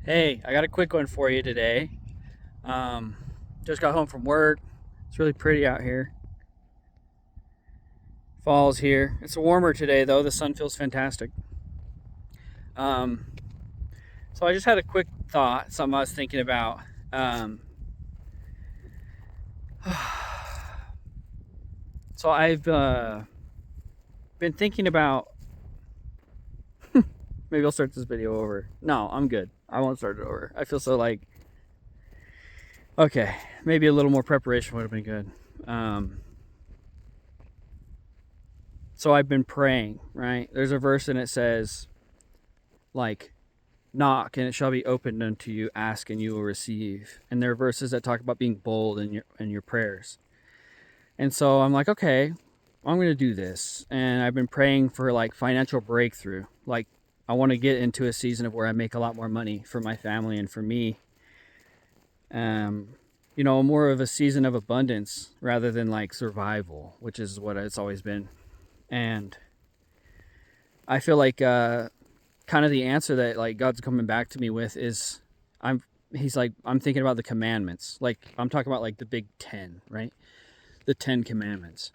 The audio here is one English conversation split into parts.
Hey, I got a quick one for you today. Just got home from work. It's really pretty out here. Fall's here. It's warmer today though. The sun feels fantastic. Um, so I just had a quick thought, something I was thinking about. Um, so I've been thinking about. Maybe I'll start this video over. No, I'm good. I won't start it over. I feel so like. Okay, maybe a little more preparation would have been good. Um, so I've been praying, right? There's a verse and it says, like, knock and it shall be opened unto you, ask and you will receive. And there are verses that talk about being bold in your prayers. And so I'm like, okay, I'm going to do this. And I've been praying for like financial breakthrough. Like, I want to get into a season of where I make a lot more money for my family and for me. Um, more of a season of abundance rather than like survival, which is what it's always been. And I feel like kind of the answer that like God's coming back to me with is I'm thinking about the commandments. Like I'm talking about like the big 10, right? The 10 commandments.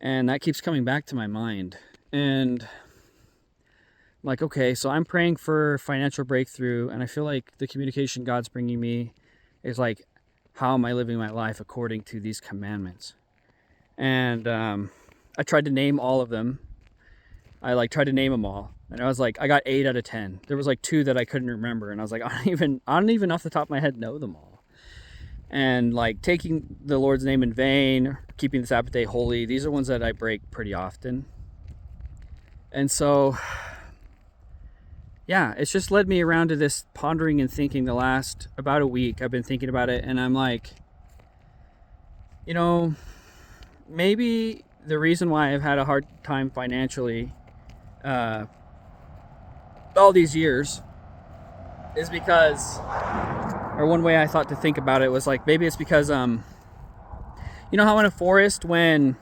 And that keeps coming back to my mind. And I'm like, okay, so I'm praying for financial breakthrough and I feel like the communication God's bringing me is like, how am I living my life according to these commandments? And I tried to name all of them. I like tried to name them all, and I was like, I got 8 out of 10. There was like 2 that I couldn't remember, and I was like, I don't even off the top of my head know them all. And like taking the Lord's name in vain, keeping the Sabbath day holy, these are ones that I break pretty often. And so, yeah, it's just led me around to this pondering and thinking the last about a week. I've been thinking about it, and I'm like, you know, maybe the reason why I've had a hard time financially uh, all these years is because, or one way I thought to think about it was like maybe it's because you know how in a forest when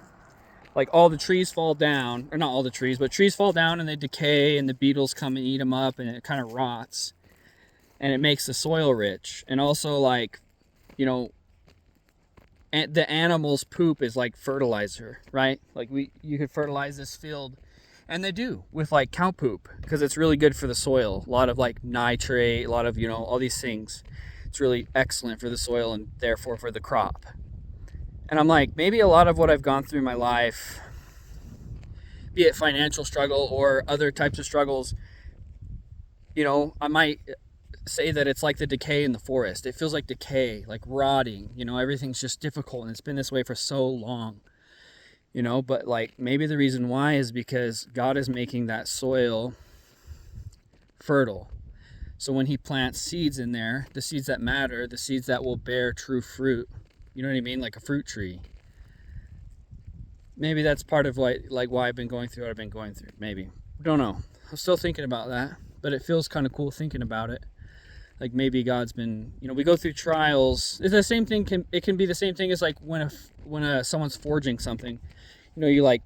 like all the trees fall down, or not all the trees, but trees fall down and they decay and the beetles come and eat them up and it kind of rots and it makes the soil rich. And also like, you know, the animals poop is like fertilizer, right? Like you could fertilize this field, and they do with like cow poop because it's really good for the soil. A lot of like nitrate, a lot of, all these things. It's really excellent for the soil and therefore for the crop. And I'm like, maybe a lot of what I've gone through in my life, be it financial struggle or other types of struggles, I might say that it's like the decay in the forest. It feels like decay, like rotting, everything's just difficult and it's been this way for so long. But like maybe the reason why is because God is making that soil fertile. So when he plants seeds in there, the seeds that matter, the seeds that will bear true fruit, you know what I mean? Like a fruit tree. Maybe that's part of why I've been going through what I've been going through. Maybe. Don't know. I'm still thinking about that, but it feels kind of cool thinking about it. Like maybe God's been, we go through trials. It's the same thing. It can be the same thing as like when someone's forging something. You like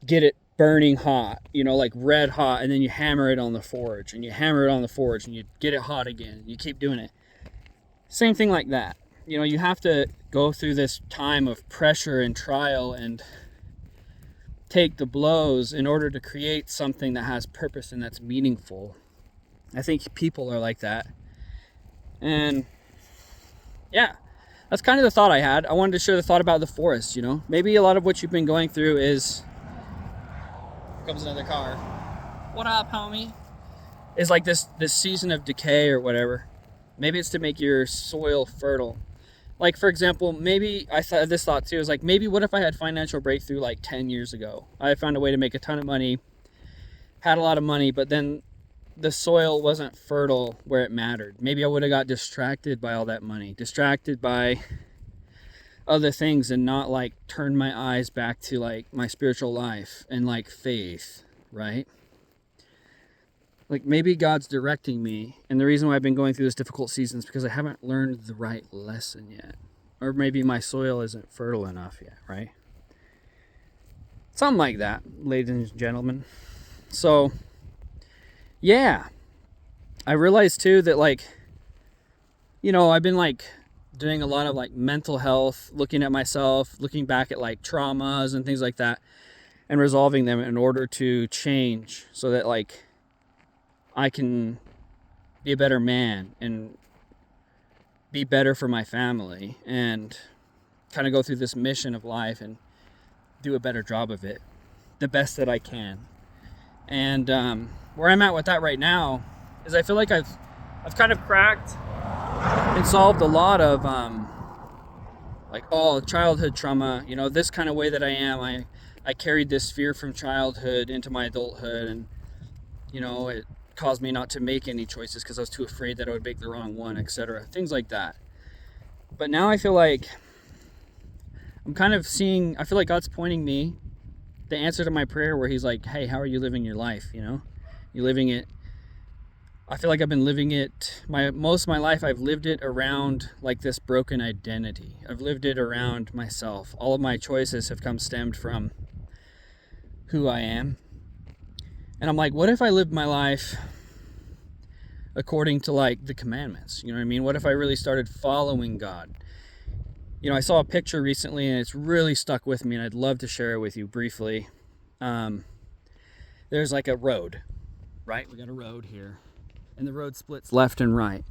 get it burning hot, like red hot, and then you hammer it on the forge, and you hammer it on the forge, and you get it hot again, and you keep doing it. Same thing like that. You have to go through this time of pressure and trial and take the blows in order to create something that has purpose and that's meaningful. I think people are like that. And yeah, that's kind of the thought I had. I wanted to share the thought about the forest, Maybe a lot of what you've been going through is... Here comes another car. What up, homie? Is like this season of decay or whatever. Maybe it's to make your soil fertile. Like, for example, maybe I thought this thought too is like, maybe what if I had financial breakthrough like 10 years ago? I found a way to make a ton of money, had a lot of money, but then the soil wasn't fertile where it mattered. Maybe I would have got distracted by all that money, distracted by other things, and not like turn my eyes back to like my spiritual life and like faith, right? Like maybe God's directing me, and the reason why I've been going through this difficult season is because I haven't learned the right lesson yet. Or maybe my soil isn't fertile enough yet, right? Something like that, ladies and gentlemen. So, yeah. I realized too that like I've been like doing a lot of like mental health, looking at myself, looking back at like traumas and things like that, and resolving them in order to change so that like I can be a better man and be better for my family and kind of go through this mission of life and do a better job of it, the best that I can. And where I'm at with that right now is I feel like I've kind of cracked and solved a lot of childhood trauma. This kind of way that I am, I carried this fear from childhood into my adulthood, and it caused me not to make any choices because I was too afraid that I would make the wrong one, etc. Things like that. But now I feel like I feel like God's pointing me the answer to my prayer, where he's like, hey, how are you living your life? You living it. I feel like I've been living it most of my life. I've lived it around like this broken identity. I've lived it around myself. All of my choices have stemmed from who I am. And I'm like, what if I lived my life according to like the commandments? You know what I mean? What if I really started following God? I saw a picture recently and it's really stuck with me, and I'd love to share it with you briefly. There's like a road, right? We got a road here, and the road splits left and right.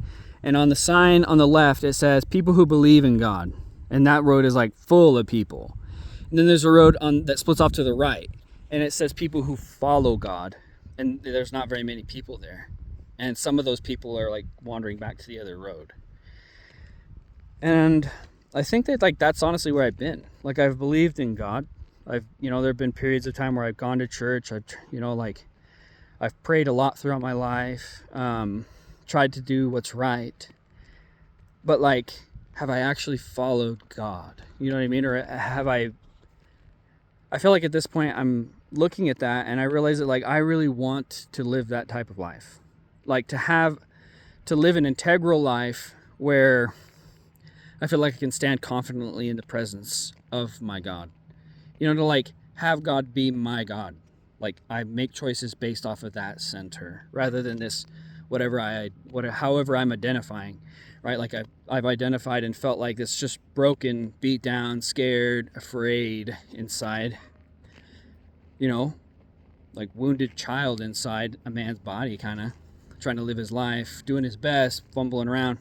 And on the sign on the left, it says people who believe in God. And that road is like full of people. And then there's a road that splits off to the right, and it says people who follow God. And there's not very many people there. And some of those people are like wandering back to the other road. And I think that like that's honestly where I've been. Like I've believed in God. There've been periods of time where I've gone to church. I've prayed a lot throughout my life. Tried to do what's right. But like, have I actually followed God? You know what I mean? Or have I feel like at this point I'm looking at that and I realize that like I really want to live that type of life. Like to live an integral life where I feel like I can stand confidently in the presence of my God. To like have God be my God. Like I make choices based off of that center rather than this however I'm identifying, right? Like I've identified and felt like this just broken, beat down, scared, afraid inside. Like wounded child inside a man's body, kind of trying to live his life, doing his best, fumbling around.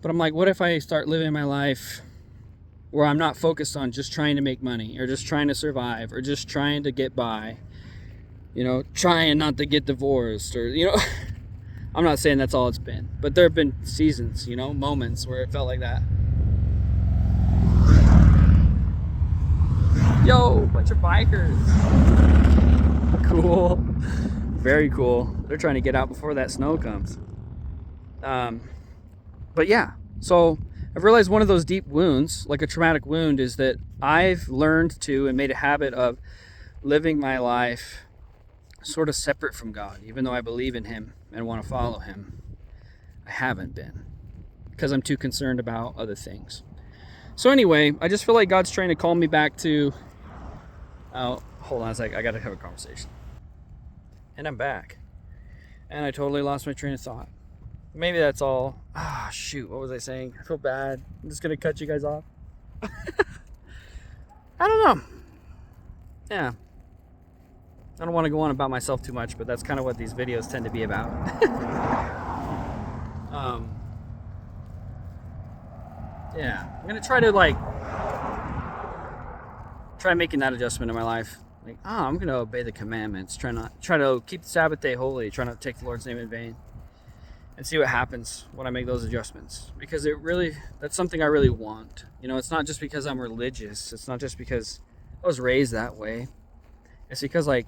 But I'm like, what if I start living my life where I'm not focused on just trying to make money or just trying to survive or just trying to get by, trying not to get divorced or, I'm not saying that's all it's been, but there have been seasons, moments where it felt like that. Yo, bunch of bikers. Cool. Very cool. They're trying to get out before that snow comes. But yeah, so I've realized one of those deep wounds, like a traumatic wound, is that I've learned to and made a habit of living my life sort of separate from God. Even though I believe in him and want to follow him, I haven't been because I'm too concerned about other things. So anyway, I just feel like God's trying to call me back to... Oh, hold on a sec. I got to have a conversation. And I'm back. And I totally lost my train of thought. Maybe that's all. Shoot, what was I saying? I feel bad. I'm just going to cut you guys off. I don't know. Yeah. I don't want to go on about myself too much, but that's kind of what these videos tend to be about. Yeah. I'm going to try to try making that adjustment in my life. Like, I'm going to obey the commandments. Try to keep the Sabbath day holy. Try not to take the Lord's name in vain. And see what happens when I make those adjustments. Because that's something I really want. It's not just because I'm religious. It's not just because I was raised that way. It's because I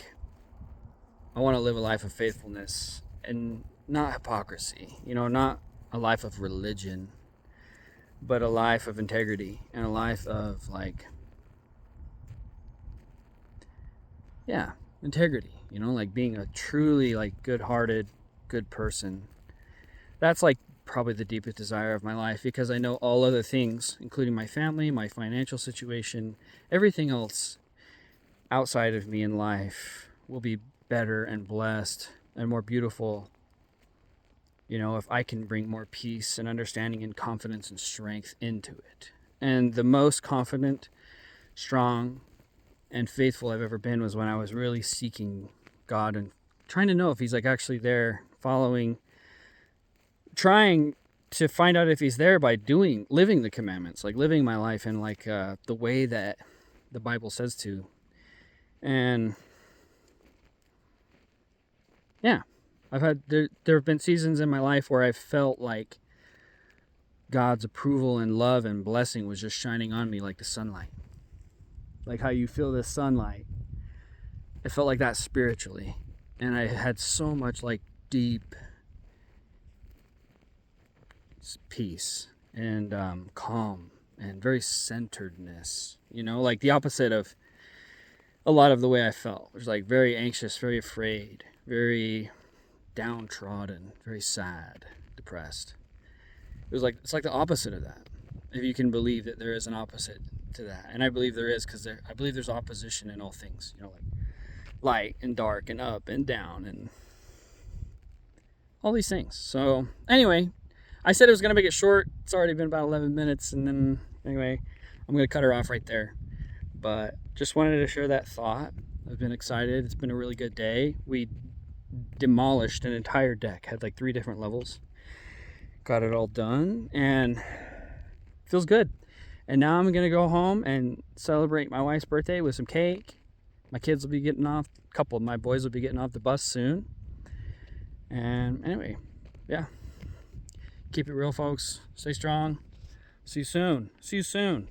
want to live a life of faithfulness and not hypocrisy. Not a life of religion, but a life of integrity and a life of integrity. Being a truly good-hearted, good person. That's probably the deepest desire of my life, because I know all other things, including my family, my financial situation, everything else outside of me in life will be better and blessed and more beautiful if I can bring more peace and understanding and confidence and strength into it. And the most confident, strong, and faithful I've ever been was when I was really seeking God and trying to know if he's like actually there, trying to find out if he's there by living the commandments, like living my life in like the way that the Bible says to. And yeah, there have been seasons in my life where I felt like God's approval and love and blessing was just shining on me like the sunlight. Like how you feel the sunlight. It felt like that spiritually. And I had so much like deep peace and calm and very centeredness, like the opposite of a lot of the way I felt. It was like very anxious, very afraid, very downtrodden, very sad, depressed. It's like the opposite of that, if you can believe that there is an opposite to that. And I believe there is, because I believe there's opposition in all things, like light and dark and up and down and all these things. So anyway, I said I was going to make it short. It's already been about 11 minutes. And then anyway, I'm going to cut her off right there. But just wanted to share that thought. I've been excited. It's been a really good day. We demolished an entire deck. Had like 3 different levels. Got it all done. And feels good. And now I'm going to go home and celebrate my wife's birthday with some cake. My kids will be getting off. A couple of my boys will be getting off the bus soon. And anyway, yeah. Keep it real, folks. Stay strong. See you soon.